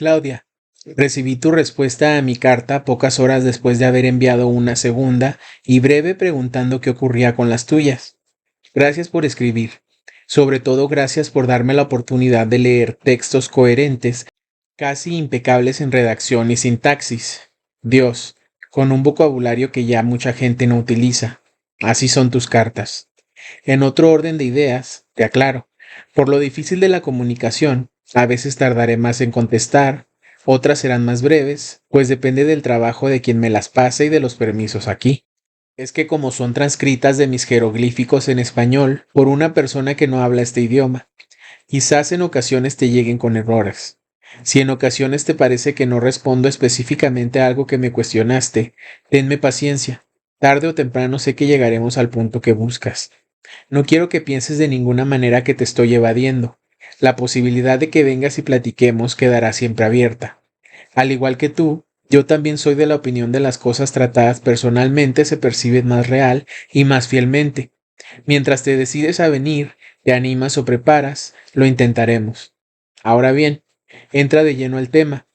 Claudia, recibí tu respuesta a mi carta pocas horas después de haber enviado una segunda y breve preguntando qué ocurría con las tuyas. Gracias por escribir. Sobre todo gracias por darme la oportunidad de leer textos coherentes, casi impecables en redacción y sintaxis. Dios, con un vocabulario que ya mucha gente no utiliza. Así son tus cartas. En otro orden de ideas, te aclaro, por lo difícil de la comunicación, a veces tardaré más en contestar, otras serán más breves, pues depende del trabajo de quien me las pase y de los permisos aquí. Es que como son transcritas de mis jeroglíficos en español por una persona que no habla este idioma, quizás en ocasiones te lleguen con errores. Si en ocasiones te parece que no respondo específicamente a algo que me cuestionaste, tenme paciencia. Tarde o temprano sé que llegaremos al punto que buscas. No quiero que pienses de ninguna manera que te estoy evadiendo. La posibilidad de que vengas y platiquemos quedará siempre abierta. Al igual que tú, yo también soy de la opinión de las cosas tratadas personalmente se perciben más real y más fielmente. Mientras te decides a venir, te animas o preparas, lo intentaremos. Ahora bien, entra de lleno al tema,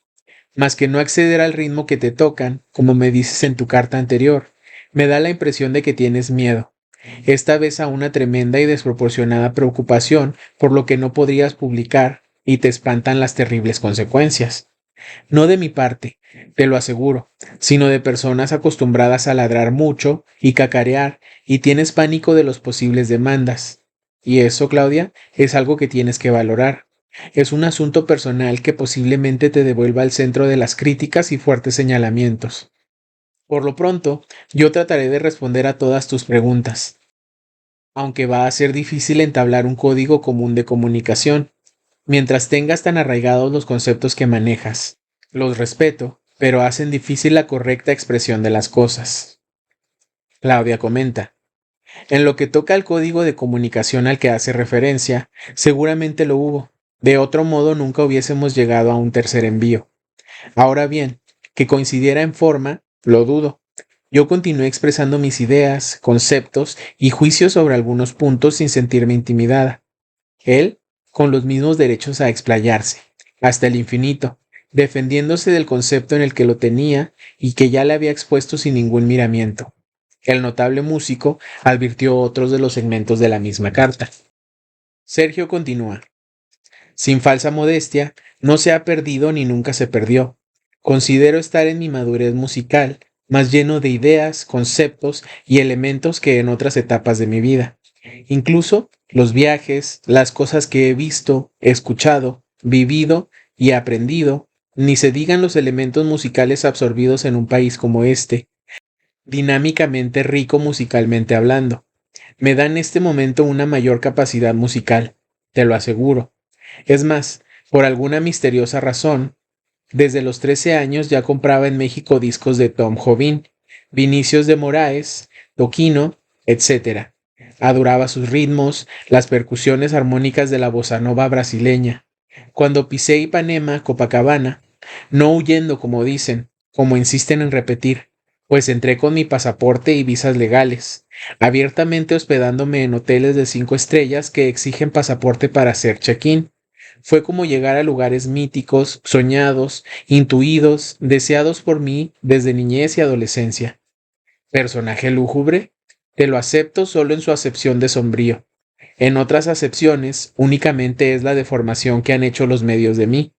más que no acceder al ritmo que te tocan, como me dices en tu carta anterior, me da la impresión de que tienes miedo, esta vez a una tremenda y desproporcionada preocupación por lo que no podrías publicar y te espantan las terribles consecuencias. No de mi parte, te lo aseguro, sino de personas acostumbradas a ladrar mucho y cacarear y tienes pánico de los posibles demandas. Y eso, Claudia, es algo que tienes que valorar. Es un asunto personal que posiblemente te devuelva al centro de las críticas y fuertes señalamientos. Por lo pronto, yo trataré de responder a todas tus preguntas, aunque va a ser difícil entablar un código común de comunicación, mientras tengas tan arraigados los conceptos que manejas. Los respeto, pero hacen difícil la correcta expresión de las cosas. Claudia comenta. En lo que toca al código de comunicación al que hace referencia, seguramente lo hubo. De otro modo nunca hubiésemos llegado a un tercer envío. Ahora bien, que coincidiera en forma, lo dudo. Yo continué expresando mis ideas, conceptos y juicios sobre algunos puntos sin sentirme intimidada. Él, con los mismos derechos a explayarse, hasta el infinito, defendiéndose del concepto en el que lo tenía y que ya le había expuesto sin ningún miramiento. El notable músico advirtió otros de los segmentos de la misma carta. Sergio continúa. Sin falsa modestia, no se ha perdido ni nunca se perdió. Considero estar en mi madurez musical, más lleno de ideas, conceptos y elementos que en otras etapas de mi vida. Incluso los viajes, las cosas que he visto, escuchado, vivido y aprendido, ni se digan los elementos musicales absorbidos en un país como este, dinámicamente rico musicalmente hablando. Me da en este momento una mayor capacidad musical, te lo aseguro. Es más, por alguna misteriosa razón, desde los 13 años ya compraba en México discos de Tom Jobim, Vinicius de Moraes, Toquino, etc. Adoraba sus ritmos, las percusiones armónicas de la bossa nova brasileña. Cuando pisé Ipanema, Copacabana, no huyendo como dicen, como insisten en repetir, pues entré con mi pasaporte y visas legales, abiertamente hospedándome en hoteles de 5 estrellas que exigen pasaporte para hacer check-in. Fue como llegar a lugares míticos, soñados, intuidos, deseados por mí desde niñez y adolescencia. ¿Personaje lúgubre? Te lo acepto solo en su acepción de sombrío. En otras acepciones, únicamente es la deformación que han hecho los medios de mí,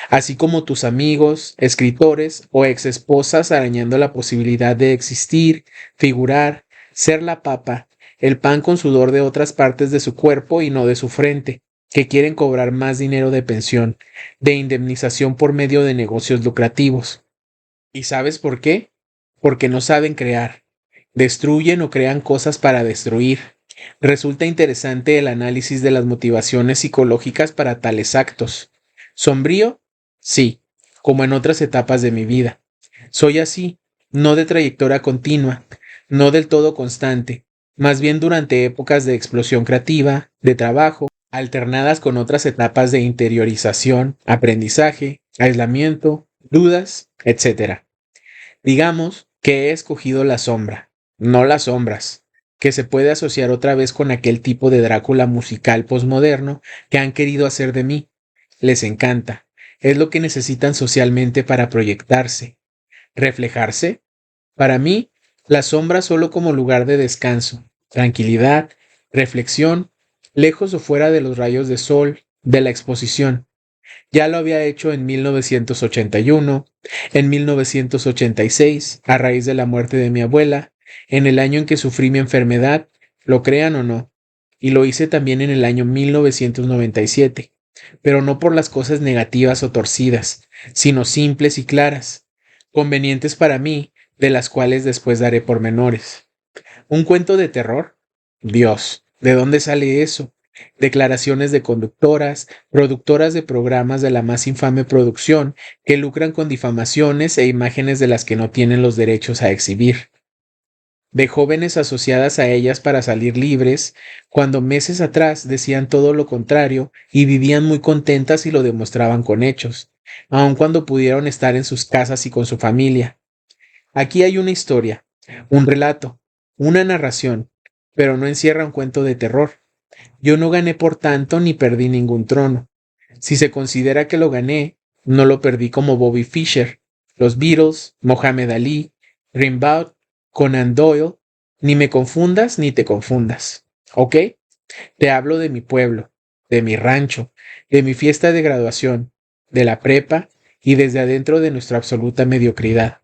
así como tus amigos, escritores o exesposas arañando la posibilidad de existir, figurar, ser la papa, el pan con sudor de otras partes de su cuerpo y no de su frente, que quieren cobrar más dinero de pensión, de indemnización por medio de negocios lucrativos. ¿Y sabes por qué? Porque no saben crear. Destruyen o crean cosas para destruir. Resulta interesante el análisis de las motivaciones psicológicas para tales actos. ¿Sombrío? Sí, como en otras etapas de mi vida. Soy así, no de trayectoria continua, no del todo constante, más bien durante épocas de explosión creativa, de trabajo, alternadas con otras etapas de interiorización, aprendizaje, aislamiento, dudas, etc. Digamos que he escogido la sombra, no las sombras, que se puede asociar otra vez con aquel tipo de Drácula musical posmoderno que han querido hacer de mí. Les encanta. es lo que necesitan socialmente para proyectarse. ¿Reflejarse? Para mí, la sombra solo como lugar de descanso, tranquilidad, reflexión, lejos o fuera de los rayos de sol, de la exposición. Ya lo había hecho en 1981, en 1986, a raíz de la muerte de mi abuela, en el año en que sufrí mi enfermedad, lo crean o no, y lo hice también en el año 1997, pero no por las cosas negativas o torcidas, sino simples y claras, convenientes para mí, de las cuales después daré pormenores. ¿Un cuento de terror? Dios, ¿de dónde sale eso? Declaraciones de conductoras, productoras de programas de la más infame producción, que lucran con difamaciones e imágenes de las que no tienen los derechos a exhibir. De jóvenes asociadas a ellas para salir libres, cuando meses atrás decían todo lo contrario y vivían muy contentas y lo demostraban con hechos, aun cuando pudieron estar en sus casas y con su familia. Aquí hay una historia, un relato, una narración, pero no encierra un cuento de terror. Yo no gané por tanto ni perdí ningún trono. Si se considera que lo gané, no lo perdí como Bobby Fischer, los Beatles, Mohamed Ali, Rimbaud, Conan Doyle, ni me confundas ni te confundas. ¿Ok? Te hablo de mi pueblo, de mi rancho, de mi fiesta de graduación, de la prepa y desde adentro de nuestra absoluta mediocridad.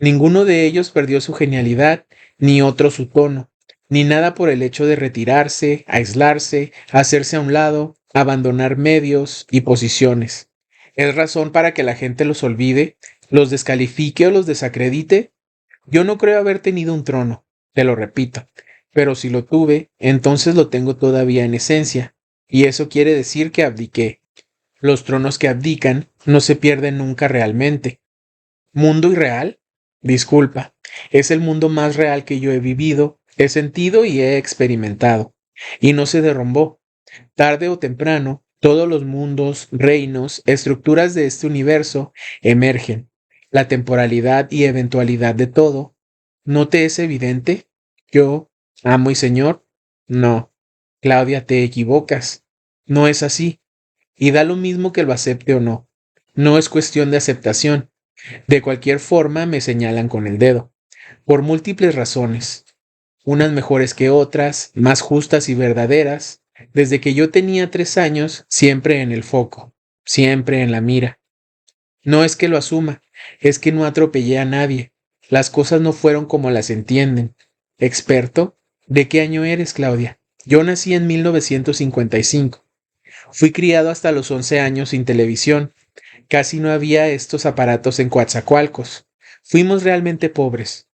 Ninguno de ellos perdió su genialidad, ni otro su tono, ni nada por el hecho de retirarse, aislarse, hacerse a un lado, abandonar medios y posiciones. ¿Es razón para que la gente los olvide, los descalifique o los desacredite? Yo no creo haber tenido un trono, te lo repito, pero si lo tuve, entonces lo tengo todavía en esencia, y eso quiere decir que abdiqué. Los tronos que abdican no se pierden nunca realmente. ¿Mundo irreal? Disculpa, es el mundo más real que yo he vivido, he sentido y he experimentado. Y no se derrumbó. Tarde o temprano, todos los mundos, reinos, estructuras de este universo emergen. La temporalidad y eventualidad de todo. ¿No te es evidente? Yo, amo y señor. No, Claudia, te equivocas. No es así. Y da lo mismo que lo acepte o no. No es cuestión de aceptación. De cualquier forma me señalan con el dedo, por múltiples razones, unas mejores que otras, más justas y verdaderas, desde que yo tenía 3 años, siempre en el foco, siempre en la mira. No es que lo asuma, es que no atropellé a nadie, las cosas no fueron como las entienden. ¿Experto? ¿De qué año eres, Claudia? Yo nací en 1955. Fui criado hasta los 11 años sin televisión. Casi no había estos aparatos en Coatzacoalcos. Fuimos realmente pobres,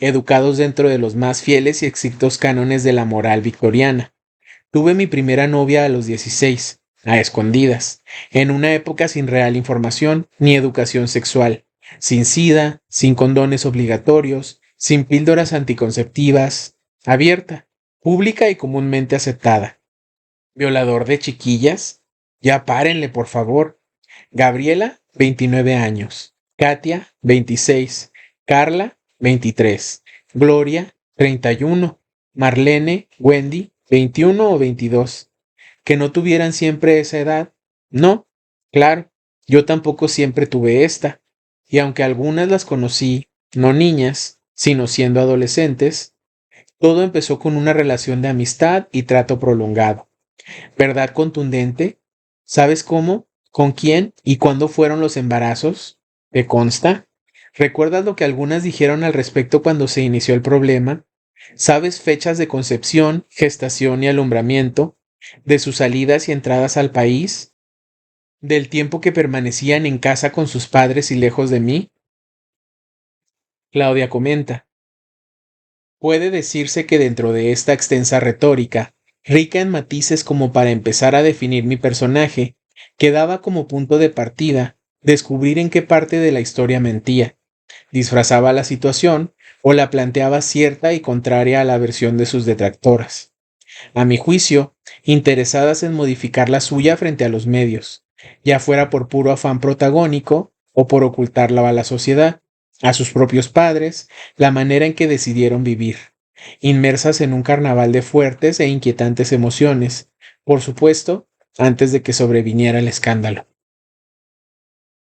educados dentro de los más fieles y estrictos cánones de la moral victoriana. Tuve mi primera novia a los 16, a escondidas, en una época sin real información ni educación sexual, sin sida, sin condones obligatorios, sin píldoras anticonceptivas, abierta, pública y comúnmente aceptada. ¿Violador de chiquillas? Ya párenle, por favor. Gabriela, 29 años. Katia, 26. Carla, 23. Gloria, 31. Marlene, Wendy, 21 o 22. ¿Que no tuvieran siempre esa edad? No, claro, yo tampoco siempre tuve esta. Y aunque algunas las conocí, no niñas, sino siendo adolescentes, todo empezó con una relación de amistad y trato prolongado. ¿Verdad contundente? ¿Sabes cómo? ¿Con quién y cuándo fueron los embarazos? ¿Te consta? ¿Recuerdas lo que algunas dijeron al respecto cuando se inició el problema? ¿Sabes fechas de concepción, gestación y alumbramiento? ¿De sus salidas y entradas al país? ¿Del tiempo que permanecían en casa con sus padres y lejos de mí? Claudia comenta. Puede decirse que dentro de esta extensa retórica, rica en matices como para empezar a definir mi personaje, quedaba como punto de partida descubrir en qué parte de la historia mentía, disfrazaba la situación o la planteaba cierta y contraria a la versión de sus detractoras. A mi juicio, interesadas en modificar la suya frente a los medios, ya fuera por puro afán protagónico o por ocultarla a la sociedad, a sus propios padres, la manera en que decidieron vivir, inmersas en un carnaval de fuertes e inquietantes emociones, por supuesto, antes de que sobreviniera el escándalo.